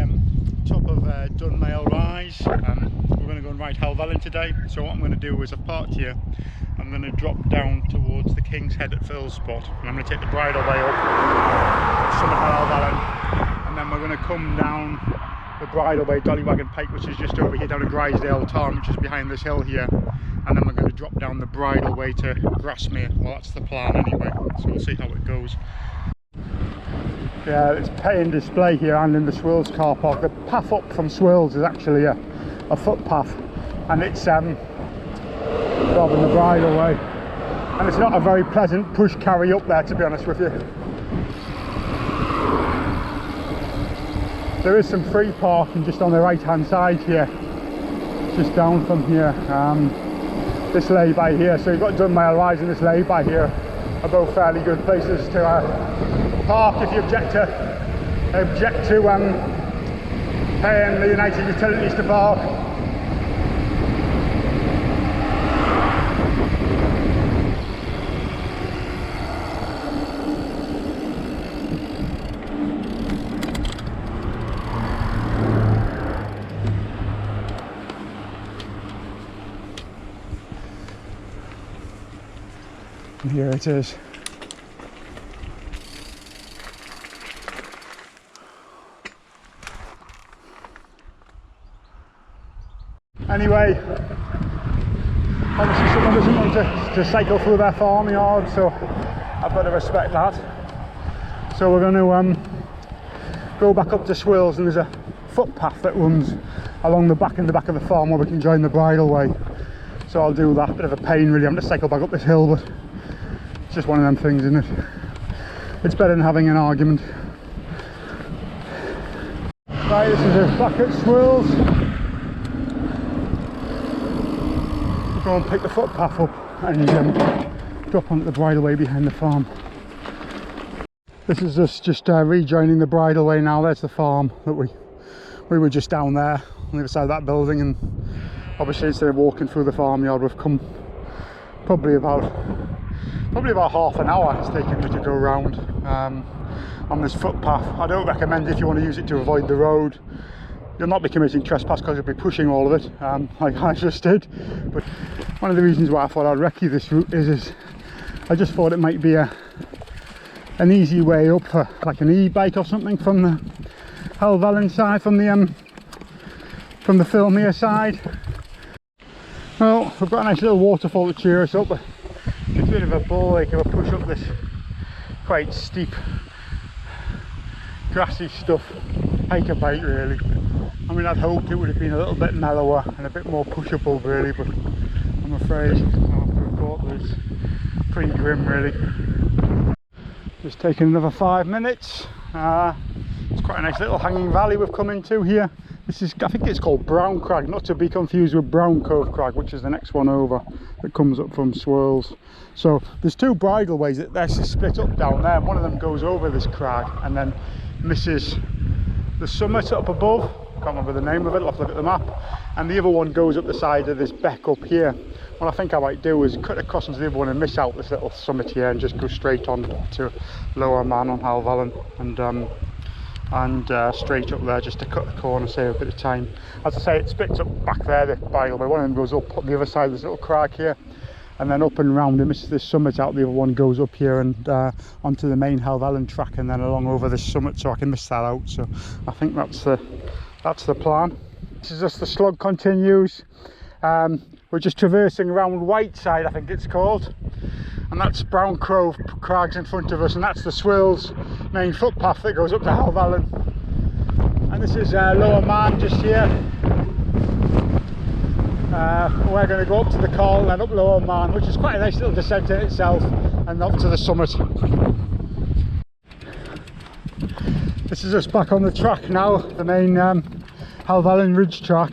the top of Dunmail Raise. We're going to go and ride Helvellyn today. So what I'm going to do is I've parked here. I'm going to drop down towards the King's Head at Thirlspot, and I'm going to take the bridleway up summit Helvellyn, and then we're going to come down the bridleway Dollywagon Pike, which is just over here down to Grasmere Tarn, which is behind this hill here, and then we're going to drop down the bridleway to Grasmere. Well, that's the plan anyway, so we'll see how it goes. Yeah, it's pay and display here and in the Swirls car park. The path up from Swirls is actually a footpath, and it's rather than the bridleway, and it's not a very pleasant push carry up there, to be honest with you. There is some free parking just on the right hand side here, just down from here. This lay-by here, so you've got Dunmail Raise and this lay-by here are both fairly good places to park if you object to paying the United Utilities to park. And here it is. Anyway, obviously someone doesn't want to cycle through their farmyard, so I've got to respect that. So we're going to go back up to Swirls, and there's a footpath that runs along the back of the farm where we can join the bridleway. So I'll do that. Bit of a pain really, I'm going to cycle back up this hill, but it's just one of them things, isn't it? It's better than having an argument. Right, this is us back at Swirls. Go and pick the footpath up and drop onto the bridleway behind the farm. This is us just rejoining the bridleway now. There's the farm that we were just down there on the other side of that building, and obviously instead of walking through the farmyard, we've come probably about half an hour it's taken me to go round on this footpath. I don't recommend it if you want to use it to avoid the road. You'll not be committing trespass because you'll be pushing all of it, like I just did. But one of the reasons why I thought I'd recce this route is I just thought it might be an easy way up for like an e-bike or something from the Helvellyn side, from the Thirlmere side. Well, we've got a nice little waterfall to cheer us up. It's a bit of a ball ache of a push up this quite steep, grassy stuff. Hiker bike really. I mean, I'd hoped it would have been a little bit mellower and a bit more pushable really, but I'm afraid I'll have to report that it's pretty grim really. Just taking another 5 minutes. It's quite a nice little hanging valley we've come into here. This is, I think it's called Brown Crag, not to be confused with Brown Cove Crag, which is the next one over that comes up from Swirls. So there's two bridleways that they're split up down there, and one of them goes over this crag and then misses the summit up above. Can't remember the name of it, I'll have to look at the map. And the other one goes up the side of this beck up here. What I think I might do is cut across into the other one and miss out this little summit here and just go straight on to Lower Man on Helvellyn and straight up there just to cut the corner, save a bit of time. As I say, it splits up back there, the bridleway. One of them goes up on the other side of this little crag here, and then up and round it misses this summit out. The other one goes up here and onto the main Helvellyn track, and then along over this summit, so I can miss that out. So I think that's the plan. This is just the slug continues. We're just traversing around Whiteside, I think it's called, and that's Brown Cove Crags in front of us, and that's the Swirls main footpath that goes up to Helvellyn. And this is Lower Man just here. We're going to go up to the Call and then up Lower Man, which is quite a nice little descent in itself, and up to the summit. This is us back on the track now, the main Helvellyn Ridge track.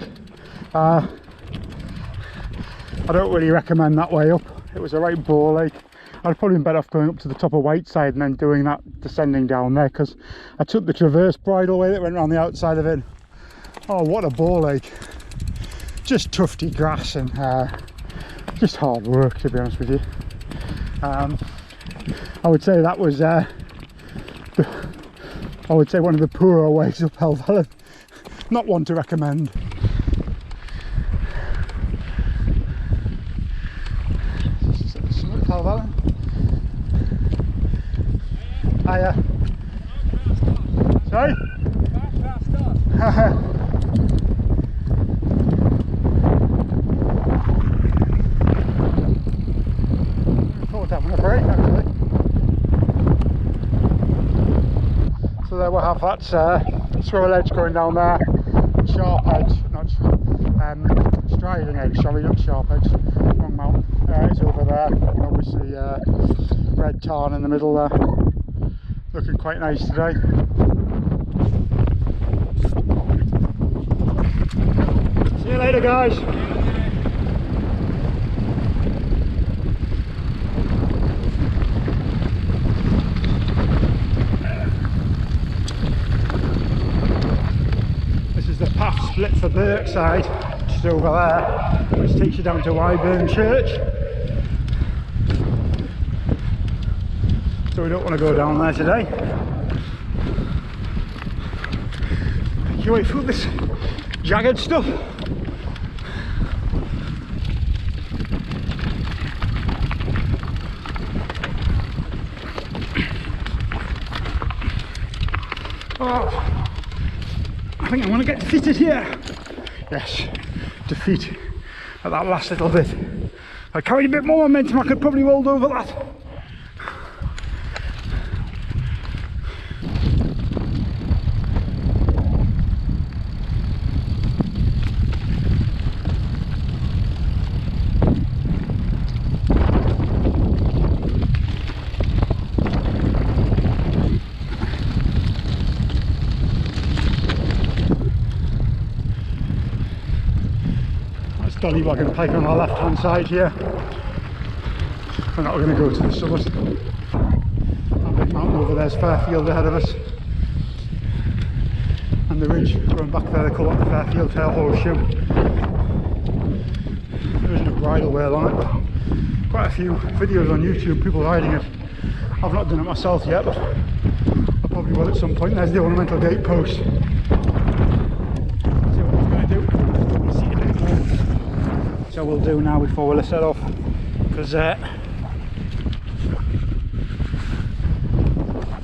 I don't really recommend that way up. It was a right ball ache. I'd probably been better off going up to the top of Whiteside and then doing that descending down there, because I took the traverse bridleway that went around the outside of it. Oh, what a ball ache. Just tufty grass and just hard work, to be honest with you. I would say that was the I would say one of the poorer ways up Helvellyn. Not one to recommend. Summit of Helvellyn. Hiya. Sorry? Thought having a break actually. So there we have that swirl edge going down there, sharp edge, not striding edge, sorry, not sharp edge, wrong mountain, it's over there, and obviously red tarn in the middle there, looking quite nice today. See you later guys. The path split for Birkside, just over there, which takes you down to Wyburn Church. So we don't want to go down there today. You wait through this jagged stuff. Oh. I think I'm going to get defeated here. Yes, defeat at that last little bit. If I carried a bit more momentum, I could probably roll over that. Dollywagon Pike on our left hand side here. We're not going to go to the summit. That big mountain over there's Fairfield ahead of us. And the ridge going back there, they call it the Fairfield Tail Horseshoe. There isn't a bridle wheel on it, but quite a few videos on YouTube, people riding it. I've not done it myself yet, but I probably will at some point. There's the ornamental gate post. See what it's going to do. See a bit more. So we'll do now before we'll set off, because as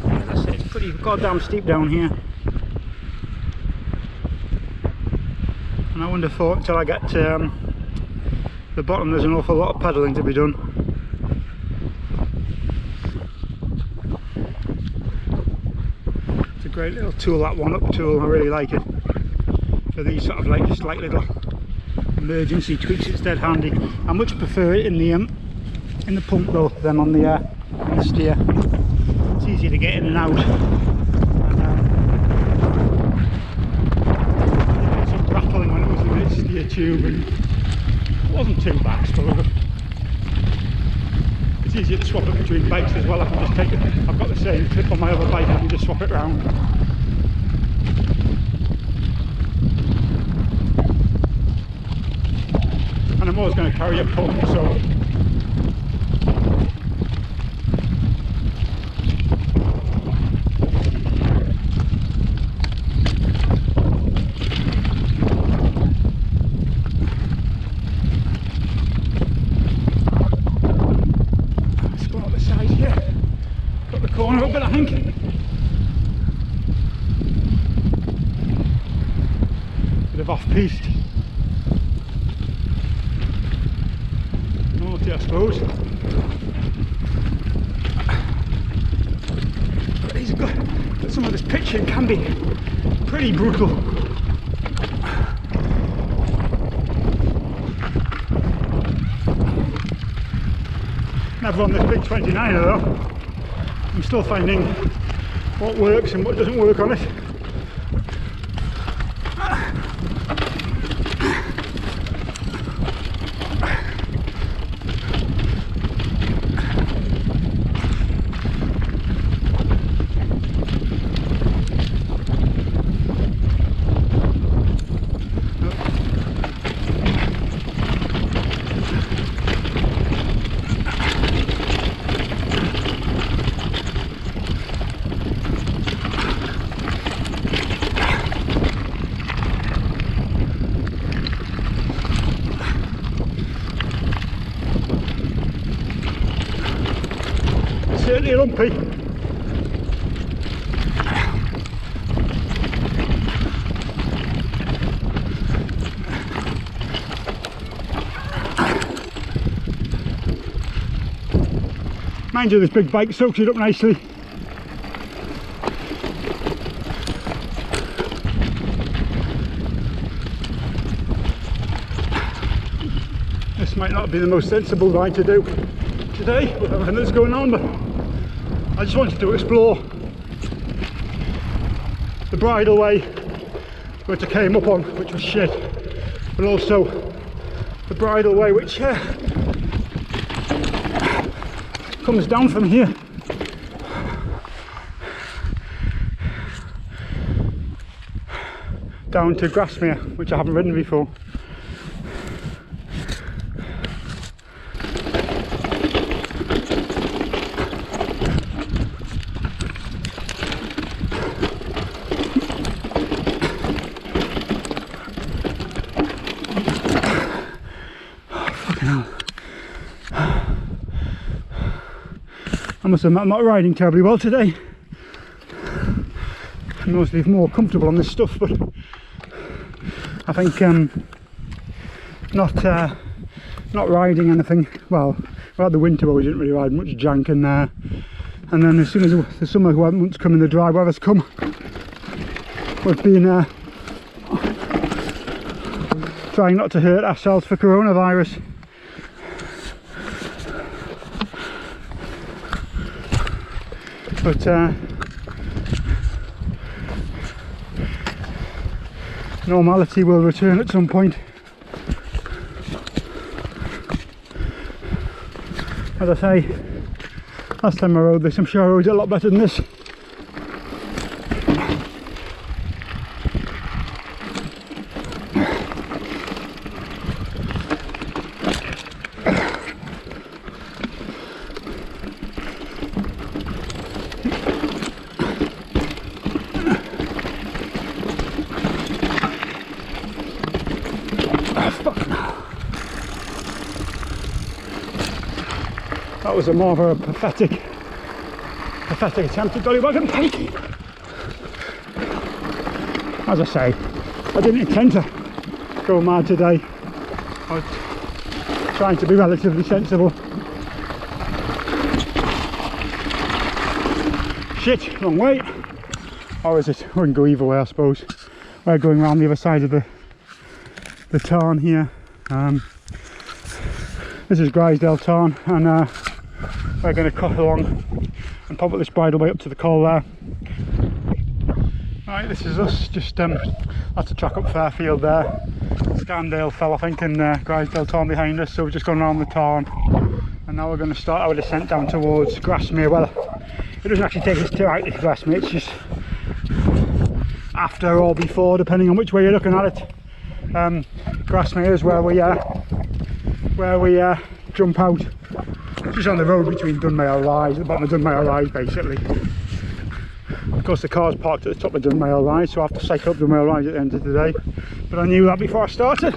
I say, it's pretty goddamn steep down here, and I wouldn't have thought until I get to the bottom there's an awful lot of pedalling to be done. It's a great little tool, that one up tool. I really like it for these sort of like slight little emergency tweaks. It's dead handy. I much prefer it in the pump though than on the steer. It's easy to get in and out. And some rattling when it was in the steer tube, and it wasn't too bad. But it's easier to swap it between bikes as well. I can just take it. I've got the same clip on my other bike. I can just swap it round. And I'm always going to carry a pump, so let's go up the side here. Got the corner up, but I think bit of off-piste. I suppose. But some of this pitching can be pretty brutal. Never on this big 29er though. I'm still finding what works and what doesn't work on it. pretty lumpy. Mind you, this big bike soaks it up nicely. This might not be the most sensible ride to do today with everything that's going on, but I just wanted to explore the bridleway which I came up on, which was shit, but also the bridleway which comes down from here. Down to Grasmere, which I haven't ridden before. I must admit I'm not riding terribly well today. I'm mostly more comfortable on this stuff, but I think not riding anything. Well, throughout the winter we didn't really ride much jank in there, and then as soon as the summer months come in, the dry weather's come, we've been trying not to hurt ourselves for coronavirus. But normality will return at some point. As I say, last time I rode this, I'm sure I rode it a lot better than this. That was a more of a pathetic attempt at Dollywagon Pike. As I say, I didn't intend to go mad today. I was trying to be relatively sensible. Shit, wrong way. Or is it? We can go either way, I suppose. We're going around the other side of the tarn here. This is Grisdale Tarn, and we're going to cut along and pop up this bridleway up to the col there. Right, this is us, just that's a track up Fairfield there. Scarndale fell, I think, and Grisdale Tarn behind us, so we've just gone around the tarn, and now we're going to start our descent down towards Grasmere. Well, it doesn't actually take us to out to Grasmere, it's just after or before, depending on which way you're looking at it. Grasmere is where we jump out. Just on the road between Dunmail Raise, at the bottom of Dunmail Raise basically. Of course the car's parked at the top of Dunmail Raise, so I have to cycle up Dunmail Raise at the end of the day. But I knew that before I started.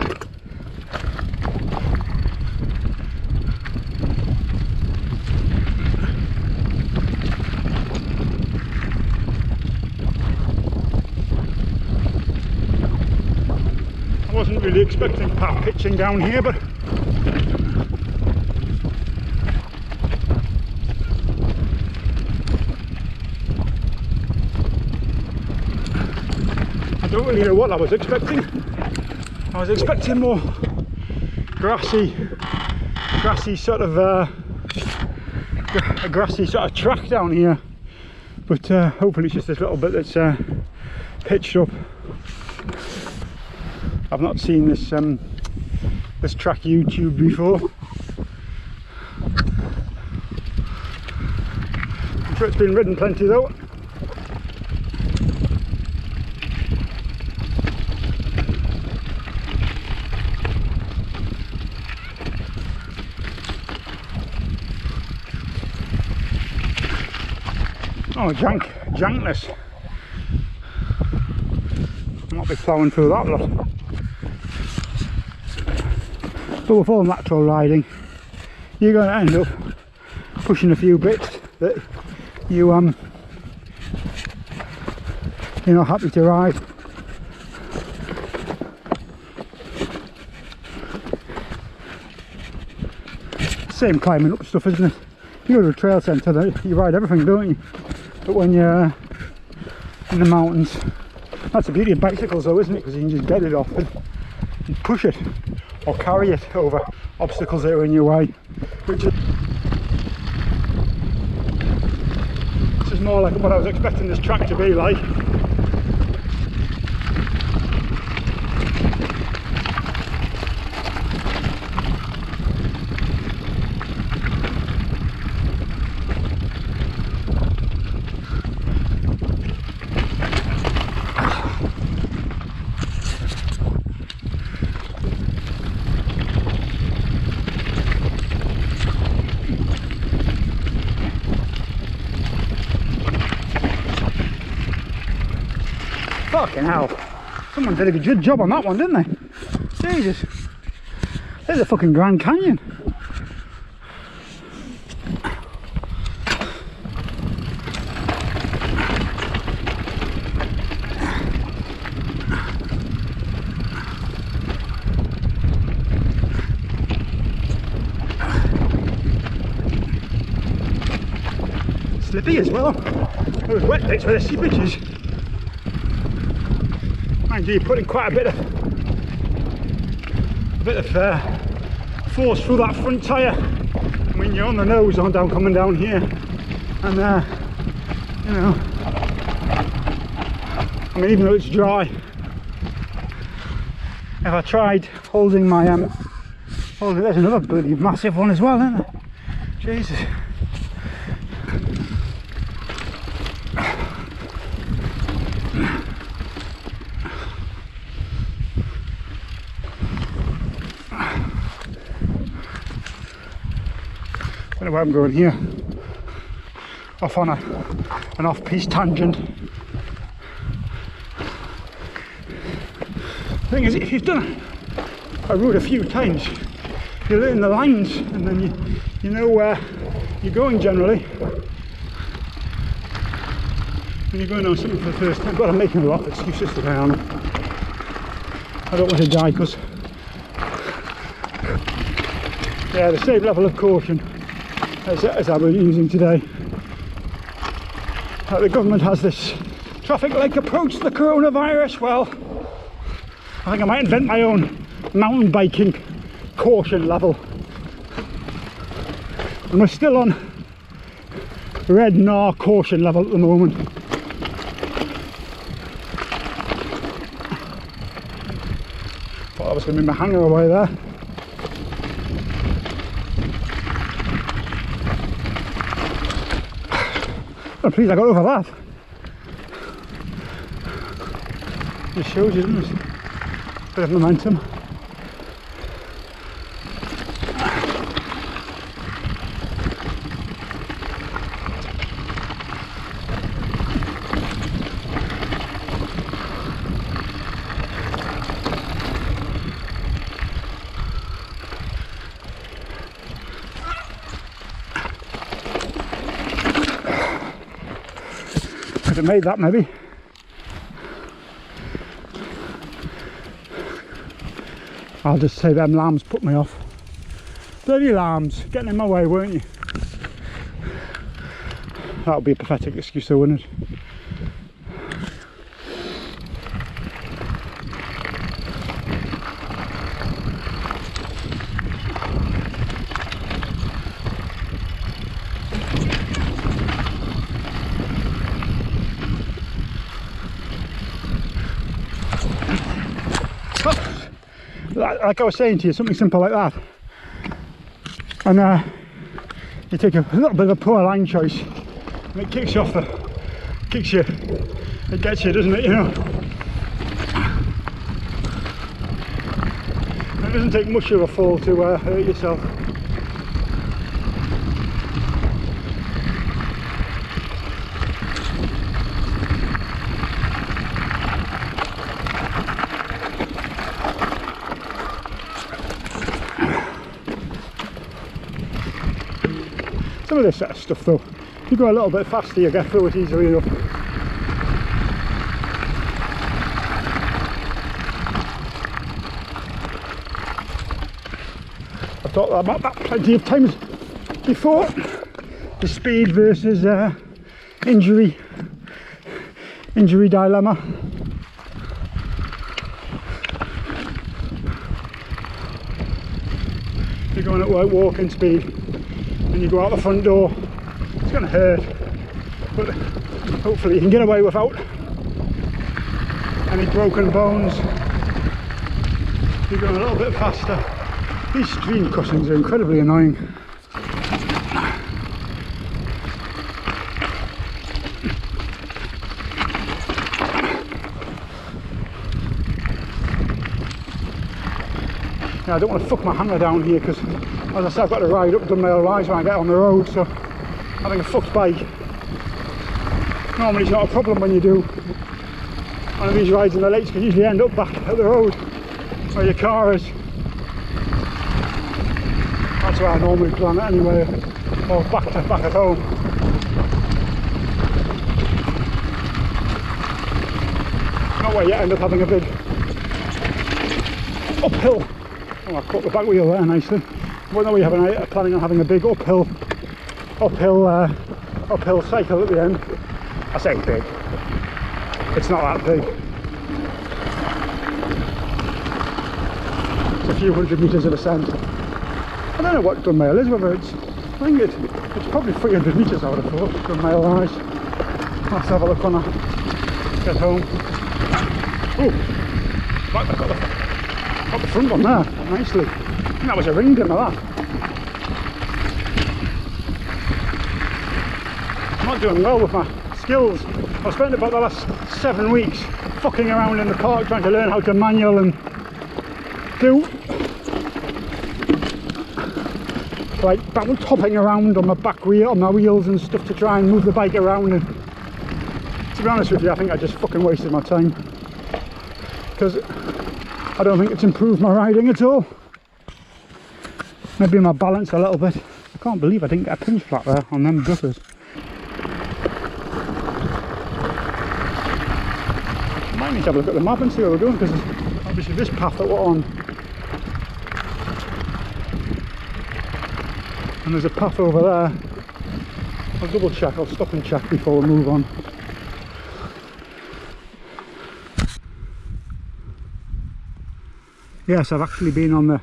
I wasn't really expecting path pitching down here, but I don't really know what I was expecting. I was expecting more grassy sort of a grassy sort of track down here, but hopefully it's just this little bit that's pitched up. I've not seen this this track YouTube before. I'm sure it's been ridden plenty though. Oh, jankness. I'll not be ploughing through that lot. But with all natural riding, you're going to end up pushing a few bits that you're not happy to ride. Same climbing up stuff, isn't it? You go to a trail centre, you ride everything, don't you? But when you're in the mountains, that's the beauty of bicycles though, isn't it? Because you can just get it off and push it or carry it over obstacles that are in your way. Which this is more like what I was expecting this track to be like. Fucking hell. Someone did a good job on that one, didn't they? Jesus. There's a fucking Grand Canyon. Slippy as well. Those wet bits where the seepages. Mind you, you're putting quite a bit of force through that front tyre. I mean, you're on the nose on down, coming down here, and you know, I mean, even though it's dry, if I tried holding my there's another bloody massive one as well, isn't there? Jesus. I don't know where I'm going here. Off on an off-piste tangent. The thing is, if you've done a route a few times, you learn the lines, and then you know where you're going generally. When you're going on something for the first time, but I'm making a lot of excuses today, aren't I don't want to die because, yeah, the same level of caution as I was using today. The government has this traffic like approach to the coronavirus. Well, I think I might invent my own mountain biking caution level. And we're still on red NAR caution level at the moment. Thought that was going to be my hanger away there. I'm pleased I got over that. Just shows you, doesn't it? Bit of momentum. Could have made that maybe. I'll just say them lambs put me off. Bloody lambs, getting in my way, weren't you? That would be a pathetic excuse though, wouldn't it? Like I was saying to you, something simple like that, and you take a little bit of a poor line choice, and it kicks you off it gets you, doesn't it, you know? And it doesn't take much of a fall to hurt yourself. Some of this sort of stuff though, If you go a little bit faster, you get through it easily enough. I've thought about that plenty of times before. The speed versus injury dilemma. You're going at walking speed and you go out the front door, it's going to hurt, but hopefully you can get away without any broken bones. You're going a little bit faster. These stream crossings are incredibly annoying. I don't want to fuck my hanger down here because, as I said, I've got to ride up Dunmail Raise when I get on the road, so having a fucked bike normally it's not a problem when you do one of these rides in the lakes, because you usually end up back at the road where your car is. That's where I normally plan it anyway, or back at home. Not where you end up having a big uphill. Oh, I caught the back wheel there nicely. Well, no, we're planning on having a big uphill cycle at the end. I say big. It's not that big. It's a few hundred metres of ascent. I don't know what Dunmail is, whether it's, I think it's probably 300 metres, I would have thought, Dunmail Raise. Let's have a look when I get home. Oh, I've got the front one there, nicely. I think that was a ring dimmer, that. I'm not doing well with my skills. I've spent about the last 7 weeks fucking around in the park trying to learn how to manual and do like hopping around on my back wheel, on my wheels and stuff to try and move the bike around, and to be honest with you, I think I just fucking wasted my time because I don't think it's improved my riding at all. Maybe my balance a little bit. I can't believe I didn't get a pinch flat there on them gutters. I might need to have a look at the map and see where we're going, because obviously this path that we're on, and there's a path over there. I'll double check, I'll stop and check before we move on. Yes, I've actually been on the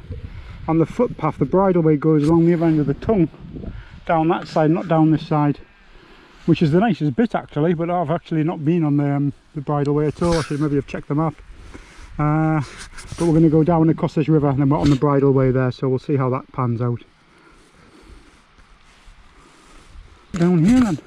footpath. The bridleway goes along the other end of the tongue, down that side, not down this side, which is the nicest bit actually, but I've actually not been on the bridleway at all. I should maybe have checked the map. But we're going to go down across this river and then we're on the bridleway there, so we'll see how that pans out. Down here then.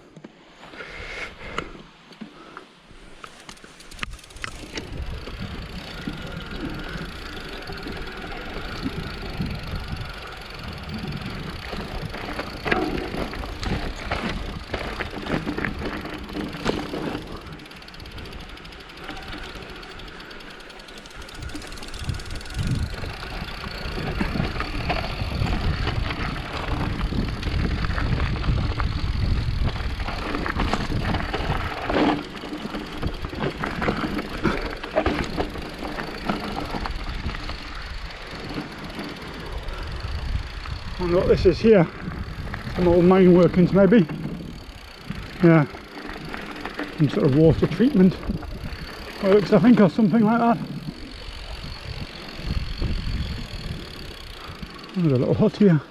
I wonder what this is here. Some old mine workings maybe. Yeah. Some sort of water treatment works, I think, or something like that. There's a little hut here.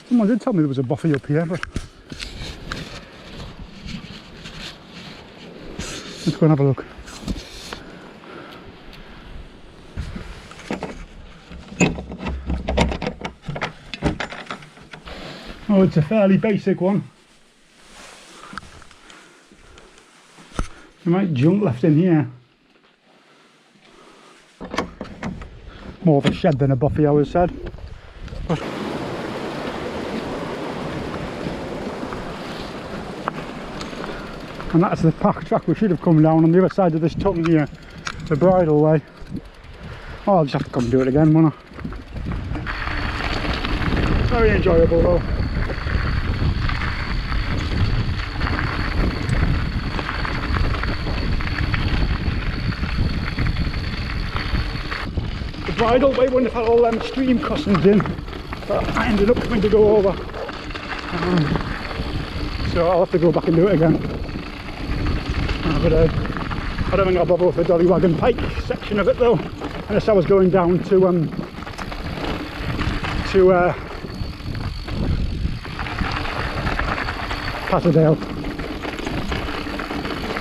Someone did tell me there was a bothy up here, but let's go and have a look. Oh, it's a fairly basic one. There might junk left in here. More of a shed than a bothy, I would have said. But and that's the pack track we should have come down on the other side of this tongue here, the bridleway. Oh, I'll just have to come and do it again, won't I? Very enjoyable though. bridleway wouldn't have had all them stream crossings in, but I ended up having to go over. So I'll have to go back and do it again. But I don't think I'll bother with the Dollywagon Pike section of it though, unless I was going down to Patterdale,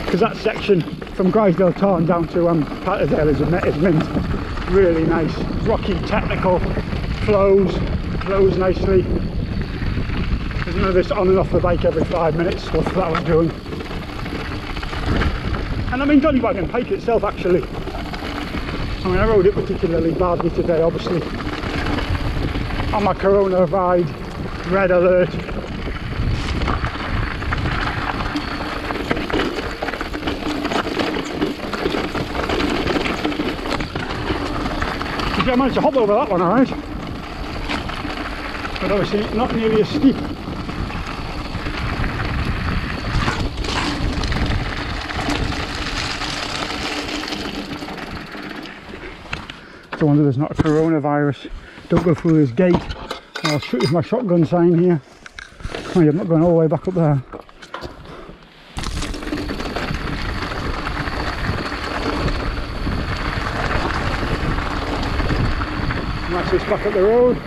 because that section from Grisdale Tarn down to Patterdale is mint. Really nice, rocky, technical, flows nicely. There's none of this on and off the bike every 5 minutes stuff that I was doing. And I mean, Dollywagon Pike itself actually, I mean, I rode it particularly badly today, obviously. On my Corona ride, red alert. I managed to hop over that one, alright. But obviously not nearly as steep. It's a wonder there's not a coronavirus. Don't go through this gate. I'll shoot with my shotgun sign here. Oh, I'm not going all the way back up there. That's this back up the road.